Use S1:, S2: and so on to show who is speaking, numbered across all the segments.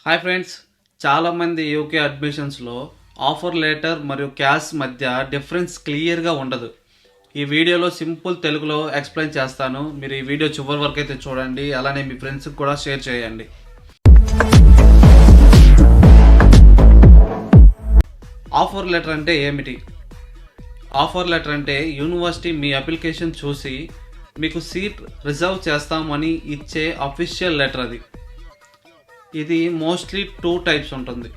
S1: Hi friends, చాలామంది UK అడ్మిషన్స్లో offer letter మరియు cash మధ్య డిఫరెన్స్ క్లియర్గా ఉండదు. ఈ వీడియోలో సింపుల్ తెలుగులో ఎక్స్ప్లెయిన్ చేస్తాను. మీరు ఈ వీడియో చివరి వరకు అయితే చూడండి, అలానే మీ ఫ్రెండ్స్కి కూడా షేర్ చేయండి. ఆఫర్ లెటర్ అంటే ఏమిటి? ఆఫర్ లెటర్ అంటే యూనివర్సిటీ మీ అప్లికేషన్ చూసి మీకు సీట్ రిజర్వ్ చేస్తామని ఇచ్చే అఫీషియల్ లెటర్ అది. ఇది మోస్ట్లీ 2 టైప్స్ ఉంటుంది.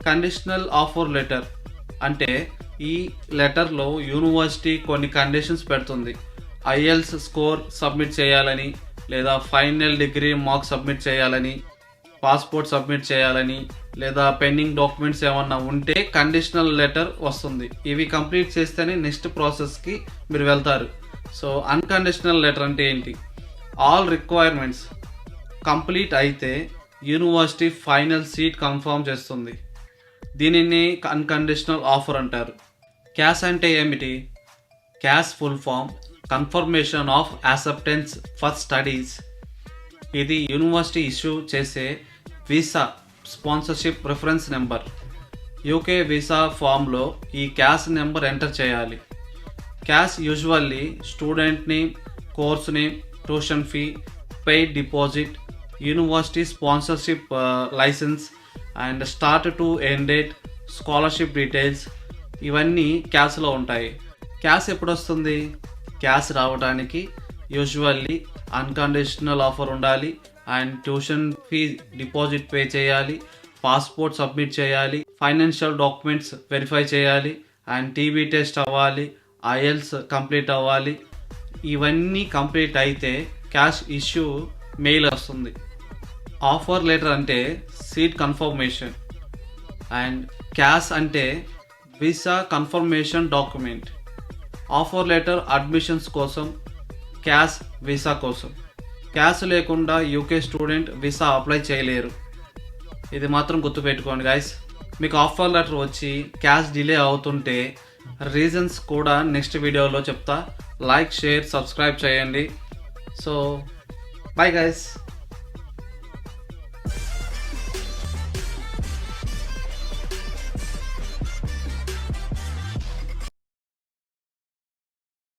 S1: కండిషనల్ ఆఫర్ లెటర్ అంటే ఈ లెటర్లో యూనివర్సిటీ కొన్ని కండిషన్స్ పెడుతుంది. ఐఎల్స్ స్కోర్ సబ్మిట్ చేయాలని, లేదా ఫైనల్ డిగ్రీ మార్క్స్ సబ్మిట్ చేయాలని, పాస్పోర్ట్ సబ్మిట్ చేయాలని, లేదా పెండింగ్ డాక్యుమెంట్స్ ఏమన్నా ఉంటే కండిషనల్ లెటర్ వస్తుంది. ఇవి కంప్లీట్ చేస్తేనే నెక్స్ట్ ప్రాసెస్కి మీరు వెళ్తారు. సో అన్కండిషనల్ లెటర్ అంటే ఏంటి? ఆల్ రిక్వైర్మెంట్స్ కంప్లీట్ అయితే యూనివర్సిటీ ఫైనల్ సీట్ కన్ఫర్మ్ చేస్తుంది. దీనిని అన్కండిషనల్ ఆఫర్ అంటారు. క్యాష్ అంటే ఏమిటి? CAS full form confirmation of acceptance for studies. ఇది యూనివర్సిటీ ఇష్యూ చేసే visa sponsorship reference number. UK visa ఫామ్లో ఈ క్యాష్ నెంబర్ ఎంటర్ చేయాలి. CAS usually student name, course name, tuition fee, paid deposit, university sponsorship licence and start to end date, scholarship details ఇవన్నీ క్యాష్లో ఉంటాయి. CAS ఎప్పుడు వస్తుంది? Cash రావడానికి usually unconditional offer ఉండాలి, and tuition fee deposit pay చేయాలి, passport submit చేయాలి, financial documents verify చేయాలి, అండ్ టీబీ టెస్ట్ అవ్వాలి, ఐఎల్స్ కంప్లీట్ అవ్వాలి. ఇవన్నీ కంప్లీట్ అయితే క్యాష్ ఇష్యూ మెయిల్ వస్తుంది. ఆఫర్ లెటర్ అంటే సీట్ కన్ఫర్మేషన్, అండ్ క్యాష్ అంటే visa confirmation document. Offer letter admissions కోసం, క్యాష్ వీసా కోసం. క్యాష్ లేకుండా యూకే స్టూడెంట్ వీసా అప్లై చేయలేరు. ఇది మాత్రం గుర్తుపెట్టుకోండి గైస్. మీకు ఆఫర్ లెటర్ వచ్చి క్యాష్ డిలే అవుతుంటే రీజన్స్ కూడా నెక్స్ట్ వీడియోలో చెప్తా. లైక్, షేర్, సబ్స్క్రైబ్ చేయండి. So bye guys.